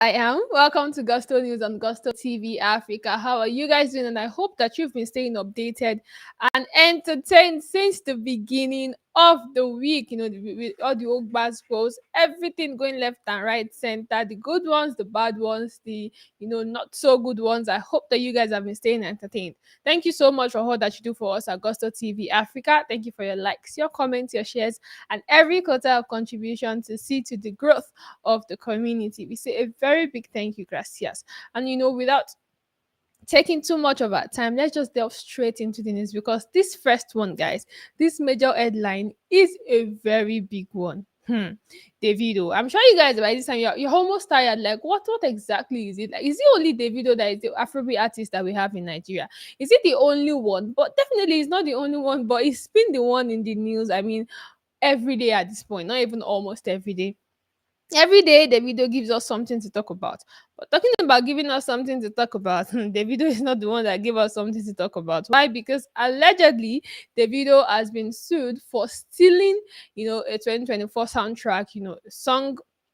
I am. Welcome to Gusto News on Gusto TV Africa. How are you guys doing? And I hope that you've been staying updated and entertained since the beginning of the week. With all the old bad scrolls, everything going left and right, center, the good ones, the bad ones, the not so good ones. I hope that you guys have been staying entertained. Thank you so much for all that you do for us at Gusto TV Africa. Thank you for your likes, your comments, your shares, and every quarter of contribution to see to the growth of the community. We say a very big thank you, gracias. And without taking too much of our time, let's just delve straight into the news because this first one, guys, this major headline is a very big one. Davido. I'm sure you guys by this time you're almost tired. Like, what exactly is it? Like, is it only Davido that is the Afrobeat artist that we have in Nigeria? Is it the only one? But definitely it's not the only one, but it's been the one in the news. I mean, every day at this point, not even almost every day. Every day, the video gives us something to talk about. But talking about giving us something to talk about, the video is not the one that gave us something to talk about. Why? Because allegedly, the video has been sued for stealing, a 2024 soundtrack,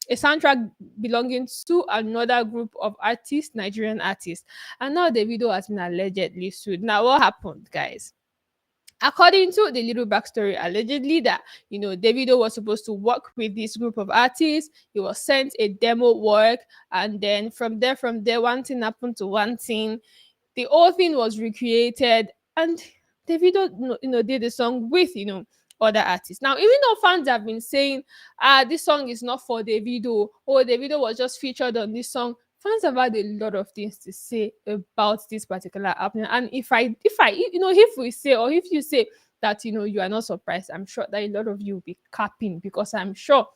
a soundtrack belonging to another group of artists, Nigerian artists. And now the video has been allegedly sued. Now, what happened, guys? According to the little backstory, allegedly that Davido was supposed to work with this group of artists. He was sent a demo work, and then from there, one thing happened to one thing. The whole thing was recreated, and Davido, did the song with other artists. Now, even though fans have been saying, this song is not for Davido, or Davido was just featured on this song, fans have had a lot of things to say about this particular happening. And if we say, or if you say that you are not surprised, I'm sure that a lot of you will be capping, because I'm sure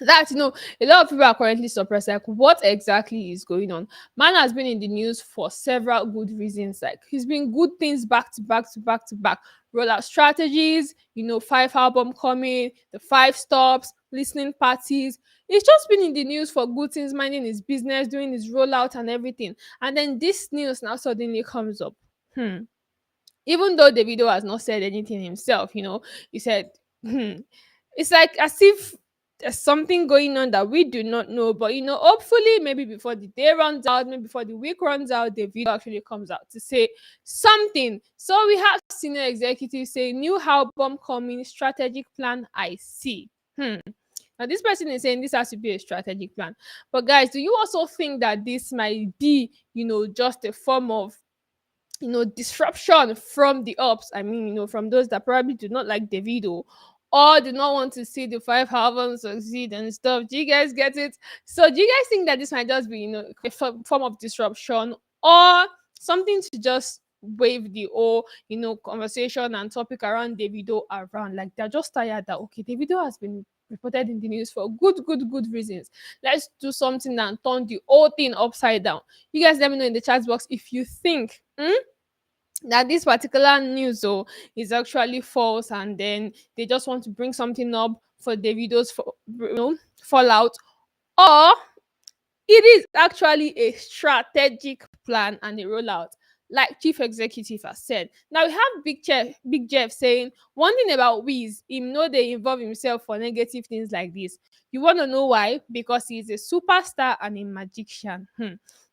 that a lot of people are currently surprised, like, what exactly is going on. Man has been in the news for several good reasons. Like, he's been good things back to back to back to back, rollout strategies, 5 album coming, the 5 stops, listening parties. He's just been in the news for good things, minding his business, doing his rollout and everything. And then this news now suddenly comes up. Even though the video has not said anything himself, he said, it's like as if there's something going on that we do not know. But hopefully, maybe before the day runs out, maybe before the week runs out, the video actually comes out to say something. So we have senior executives say, new album coming, strategic plan I see. Now, this person is saying this has to be a strategic plan. But guys, do you also think that this might be, just a form of disruption from the ops? I mean, from those that probably do not like Davido or do not want to see the 5 albums succeed and stuff. Do you guys get it? So do you guys think that this might just be a form of disruption, or something to just wave the whole conversation and topic around Davido around? Like, they're just tired that, okay, Davido has been reported in the news for good reasons. Let's do something and turn the whole thing upside down. You guys let me know in the chat box if you think that this particular news is actually false, and then they just want to bring something up for Davido's fallout, or it is actually a strategic plan and a rollout, like chief executive has said. Now we have Big Jeff saying one thing about Wiz, him know they involve himself for negative things like this. You want to know why? Because he's a superstar and a magician.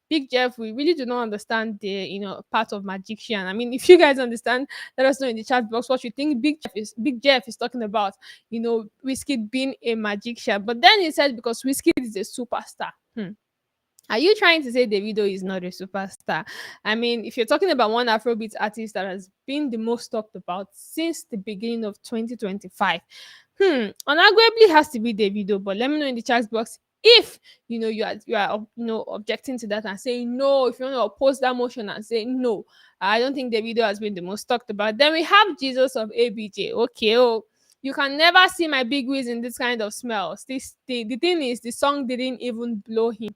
Big Jeff, we really do not understand the part of magician. I mean, if you guys understand, let us know in the chat box what you think Big Jeff is talking about. Whiskey being a magician, but then he said because Whiskey is a superstar. Are you trying to say Davido is not a superstar? I mean, if you're talking about one Afrobeat artist that has been the most talked about since the beginning of 2025, unarguably has to be Davido. But let me know in the chat box if you are objecting to that and saying no. If you want to oppose that motion and say no, I don't think Davido has been the most talked about. Then we have Jesus of ABJ. Okay, you can never see my big wiz in this kind of smells. The thing is, the song didn't even blow him.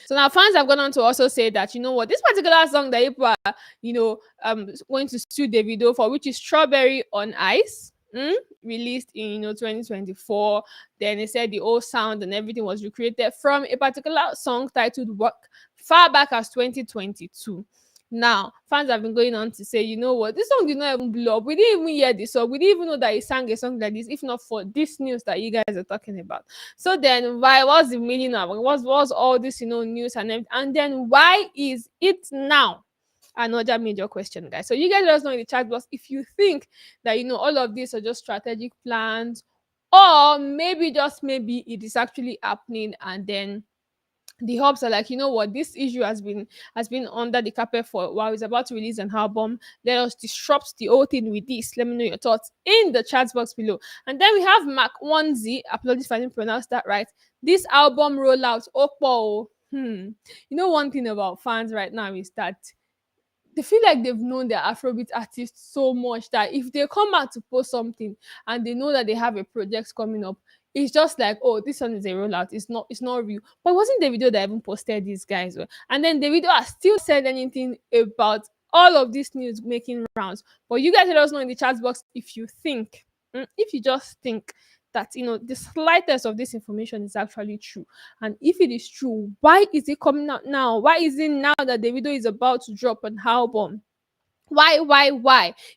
So now fans have gone on to also say that, what, this particular song that people are, going to sue Davido for, which is Strawberry on Ice, released in 2024. Then they said the old sound and everything was recreated from a particular song titled Work far back as 2022. Now, fans have been going on to say, you know what, this song did not even blow up. We didn't even hear the song. We didn't even know that he sang a song like this, if not for this news that you guys are talking about. So then, why what's the meaning of what's all this, news and everything? And then why is it now? Another major question, guys. So you guys let us know in the chat box if you think that all of these are just strategic plans, or maybe just maybe it is actually happening, and then the hubs are like, you know what, this issue has been under the carpet for a while. It's about to release an album. Let us disrupt the whole thing with this. Let me know your thoughts in the chat box below. And then we have Mark 1Z. Apologies if I didn't pronounce that right. This album rollout. Oppo. One thing about fans right now is that they feel like they've known their Afrobeat artists so much that if they come out to post something and they know that they have a project coming up, it's just like, oh, this one is a rollout. It's not real. But it wasn't Davido that even posted these guys. And then Davido has still said anything about all of this news making rounds. But you guys let us know in the chat box if you think, if you just think that the slightest of this information is actually true. And if it is true, why is it coming out now? Why is it now that Davido is about to drop an album? Why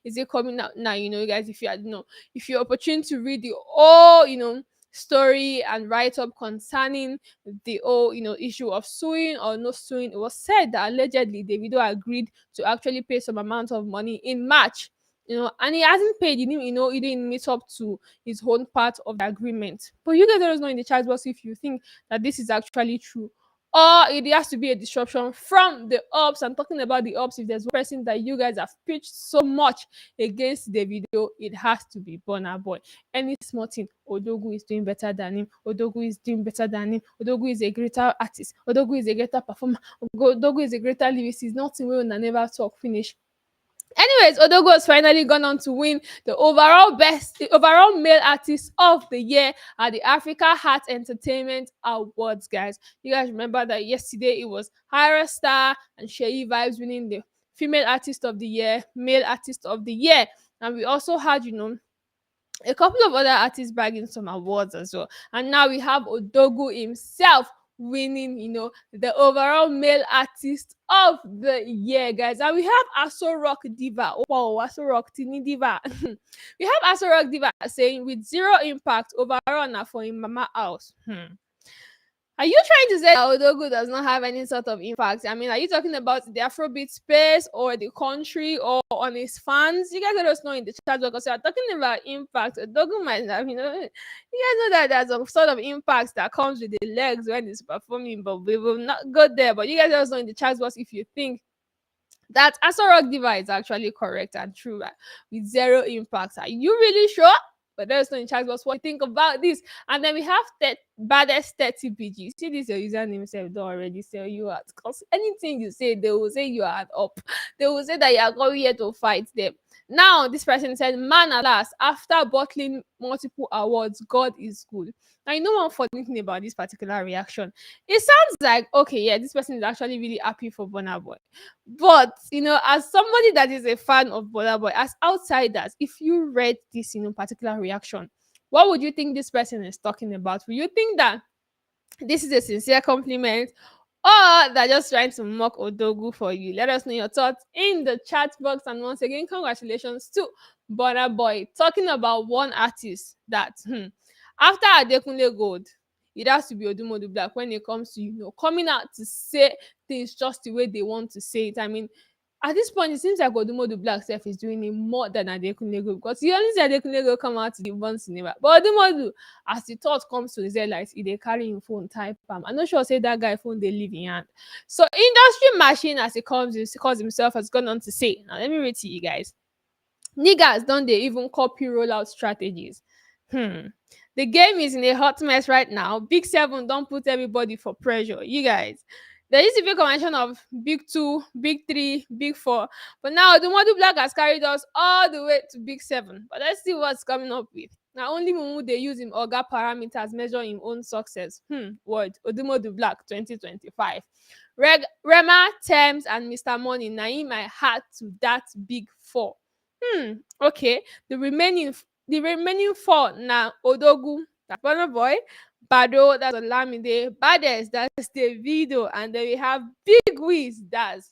is it coming out now? You guys, if you had if you're opportune to read the whole story and write up concerning the whole issue of suing or no suing, it was said that allegedly Davido agreed to actually pay some amount of money in March, and he hasn't paid. He didn't meet up to his own part of the agreement. But you guys let us know in the chat box if you think that this is actually true, or it has to be a disruption from the ops. I'm talking about the ops. If there's one person that you guys have pitched so much against the video, it has to be Burna Boy. Any small thing, Odogu is doing better than him. Odogu is doing better than him. Odogu is a greater artist. Odogu is a greater performer. Odogu is a greater lyricist. Nothing will never talk finish. Anyways, Odogo has finally gone on to win the overall male artist of the year at the Africa Heart Entertainment Awards, guys. You guys remember that yesterday it was Hira Star and Sheyi Vibes winning the female artist of the year, male artist of the year. And we also had, a couple of other artists bagging some awards as well. And now we have Odogu himself winning, the overall male artist of the year, guys. And we have Aso Rock Diva. Wow, Aso Rock Tini Diva. We have Aso Rock Diva saying, with zero impact overall now for in Mama House. Are you trying to say that Odogu does not have any sort of impact? I mean, are you talking about the Afrobeat space or the country or on his fans? You guys let us know in the chat because we are talking about impact. Odogu might have, you guys know that there's a sort of impact that comes with the legs when he's performing, but we will not go there. But you guys let us know in the chat box if you think that Aso Rock Diva is actually correct and true, right? With zero impact. Are you really sure? But there's no in chat box what you think about this. And then we have baddest 30 BG. See this your username self don't already sell you out. Because anything you say, they will say you are up. They will say that you are going here to fight them. Now, this person said, man, alas, after bottling multiple awards, God is good. Now, you know one funny thing about this particular reaction. It sounds like, okay, yeah, this person is actually really happy for Burna Boy. But, as somebody that is a fan of Burna Boy, as outsiders, if you read this, particular reaction, what would you think this person is talking about? Will you think that this is a sincere compliment, or they're just trying to mock Odogu for you? Let us know your thoughts in the chat box. And once again, congratulations to Burna Boy. Talking about one artist that, after Adekunle Gold, it has to be OdumoduBlvck when it comes to, coming out to say things just the way they want to say it. I mean, at this point, it seems like OdumoduBlvck self is doing it more than Adekunle Gold, because you only see Adekunle Gold come out to the once in a while. But Odumodu, as the thought comes to his headlights, he dey carry him phone type am. I'm not sure say that guy phone they leave in hand. So industry machine, as he calls himself, has gone on to say. Now let me read to you guys. Niggas don't they even copy rollout strategies? The game is in a hot mess right now. Big Seven don't put everybody for pressure. You guys. There used to be a convention of Big Two, Big Three, Big Four. But now the OdumoduBlvck has carried us all the way to Big Seven. But let's see what's coming up with. Now only Mumu they use him Oga parameters measure him own success. Word. OdumoduBlvck 2025. Rema, Thames, and Mr. Money. Now him I had to that Big Four. Okay. The remaining four now Odogu, that's Burna Boy, Bado, that's Olamide, Baddest, that's Davido, and then we have Big Wiz, that's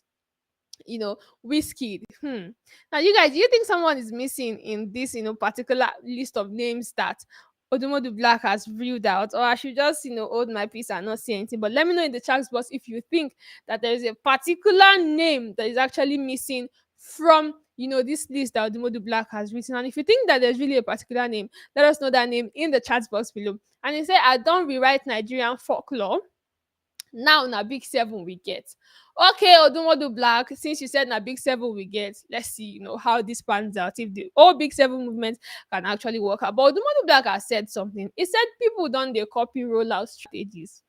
you know, whiskey. Now, you guys, do you think someone is missing in this, particular list of names that Odumodu Black has reeled out, or I should just, hold my peace and not say anything? But let me know in the chat box if you think that there is a particular name that is actually missing from, this list that Odumodu Black has written. And if you think that there's really a particular name, let us know that name in the chat box below. And he said, I don't rewrite Nigerian folklore. Now na big seven we get. Okay, Odumodu Black, since you said na big seven we get, let's see, how this pans out. If the whole big seven movement can actually work out. But Odumodu Black has said something. He said people don't they copy rollout strategies.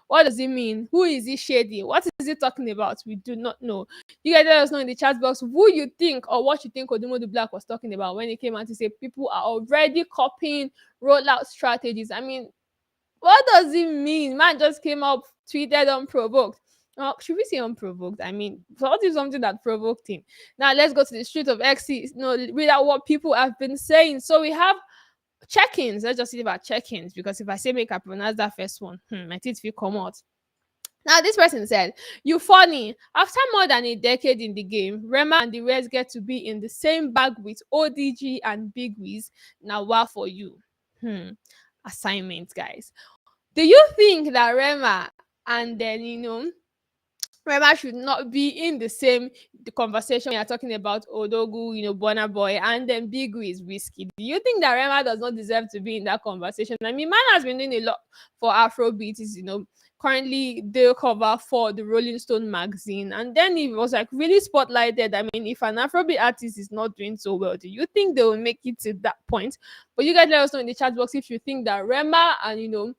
What does it mean? Who is he shading? What is he talking about? We do not know. You guys let us know in the chat box who you think or what you think Odumodu Black was talking about when he came out to say people are already copying rollout strategies. I mean, what does it mean? Man just came up, tweeted unprovoked. Should we say unprovoked? I mean, what is something that provoked him? Now let's go to the street of X. Read out what people have been saying. So we have check-ins. Let's just see about check-ins, because if I say make I pronounce that first one, my teeth will come out. Now, this person said, you funny. After more than a decade in the game, Rema and the rest get to be in the same bag with ODG and Big Wiz. Now, what for you? Assignment, guys. Do you think that Rema and then, Rema should not be in the conversation we are talking about Odogu, Burna Boy, and then Big Wiz Whiskey? Do you think that Rema does not deserve to be in that conversation? I mean, man has been doing a lot for Afrobeat. Is currently the cover for the Rolling Stone magazine, and then it was like really spotlighted. I mean, if an Afrobeat artist is not doing so well, do you think they will make it to that point? But you guys let us know in the chat box if you think that Rema and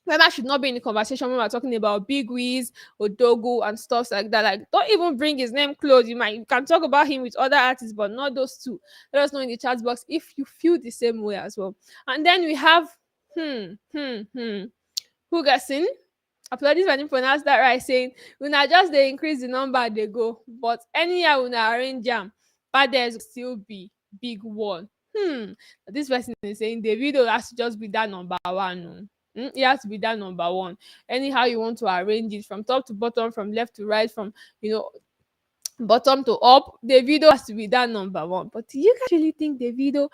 Rema should not be in the conversation when we're talking about Big Wiz, Odogu, and stuff like that. Like, don't even bring his name close. You can talk about him with other artists, but not those two. Let us know in the chat box if you feel the same way as well. And then we have who gets in? Apologies if I didn't pronounce that right. Saying una just they increase the number they go, but anyhow una arrange jam, but there's still be big one. This person is saying Davido has to just be that number one. It has to be that number one. Anyhow you want to arrange it, from top to bottom, from left to right, from bottom to up, Davido has to be that number one. But do you guys really think Davido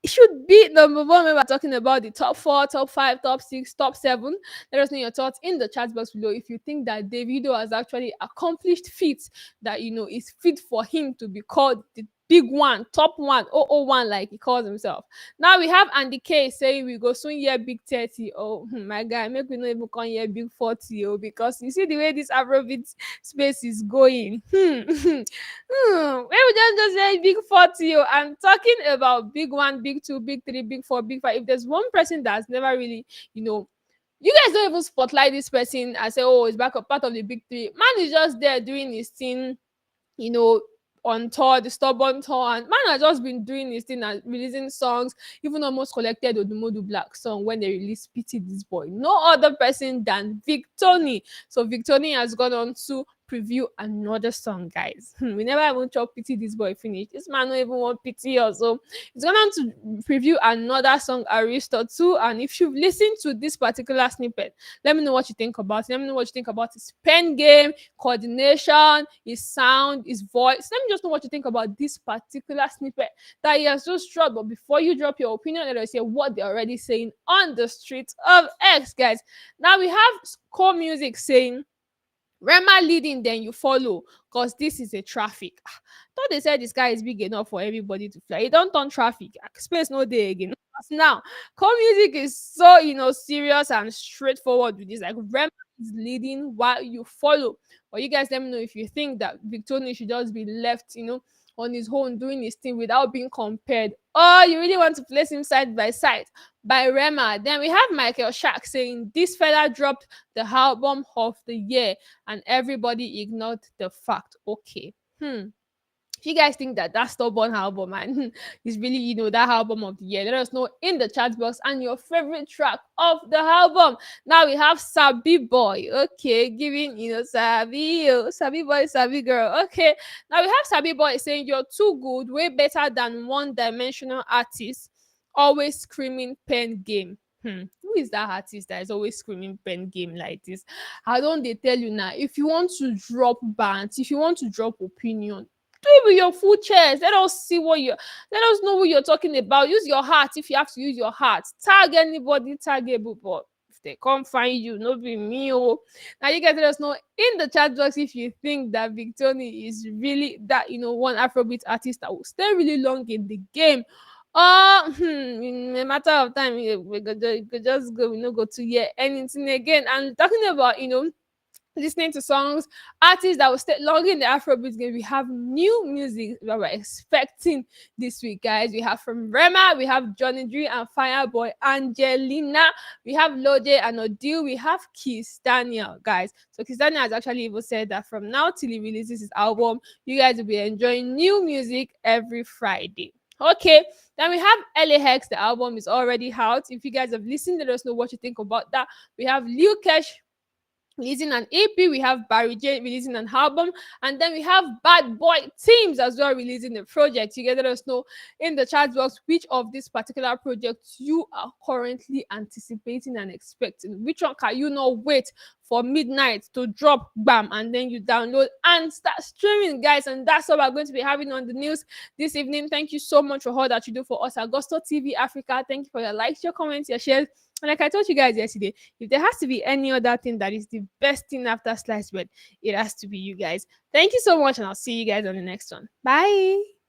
should be number one when we're talking about the top four, top five, top six, top seven? Let us know your thoughts in the chat box below if you think that Davido has actually accomplished feats that is fit for him to be called the big one, top one, 001, like he calls himself. Now we have Andy K saying we go soon hear big 30. Oh my guy, make we not even come here big 40, because you see the way this Afrobeat space is going. Maybe just say big 40. I'm talking about big one, big two, big three, big four, big five. If there's one person that's never really, you guys don't even spotlight this person and say, oh, it's back up part of the big three. Man is just there doing his thing, on tour, the stubborn tour, and man has just been doing his thing and releasing songs, even almost collected OdumoduBlvck song when they released Pity This Boy. No other person than Victony. So Victony has gone on to preview another song, guys. We never even chop Pity This Boy finish. This man don't even want pity or so. He's gone on to preview another song, Aristo too. And if you've listened to this particular snippet, let me know what you think about it. Let me know what you think about his pen game, coordination, his sound, his voice. Let me just know what you think about this particular snippet that he has just dropped. But before you drop your opinion, let us hear what they're already saying on the streets of X, guys. Now we have Core Music saying, Rema leading, then you follow, because this is a traffic. Thought they said this guy is big enough for everybody to fly. He don't turn traffic. Space no day again. Now, Core Music is so serious and straightforward with this. Like, Rema is leading while you follow. But you guys let me know if you think that Victoria should just be left, on his own doing his thing without being compared. Or you really want to place him side by side by Rema. Then we have Michael Shack saying this fella dropped the album of the year and everybody ignored the fact. Okay. If you guys think that stubborn album, man, is really, that album of the year, let us know in the chat box and your favorite track of the album. Now we have Sabi Boy, okay, giving, Sabi Boy, Sabi Girl, okay. Now we have Sabi Boy saying you're too good, way better than one-dimensional artist, always screaming pen game. Who is that artist that is always screaming pen game like this? How don't they tell you now? If you want to drop bands, if you want to drop opinion, do it with your full chest. Let us see what you let us know what you're talking about. Use your heart if you have to use your heart. Tag anybody, taggable, but if they can't find you, no be me. Oh. Now you guys let us know in the chat box if you think that Victony is really that one Afrobeat artist that will stay really long in the game. In a matter of time, we could just go, we no go to hear anything again. And talking about, listening to songs, artists that will stay long in the Afrobeat game. We have new music that we're expecting this week, guys. We have from Rema, we have Johnny Dree and Fireboy Angelina, we have Lode and Odile, we have Kiss Daniel, guys. So Kiss Daniel has actually even said that from now till he releases his album, you guys will be enjoying new music every Friday. Okay, then we have LAX. The album is already out. If you guys have listened, let us know what you think about that. We have Lil Kesh releasing an EP, we have Barry J releasing an album, and then we have Bad Boy Teams as well releasing a project. You guys let us know in the chat box which of these particular projects you are currently anticipating and expecting. Which one can you not wait for midnight to drop, bam, and then you download and start streaming, guys? And that's what we're going to be having on the news this evening. Thank you so much for all that you do for us at Gusto TV Africa. Thank you for your likes, your comments, your shares. And like I told you guys yesterday, if there has to be any other thing that is the best thing after sliced bread, it has to be you guys. Thank you so much, and I'll see you guys on the next one. Bye.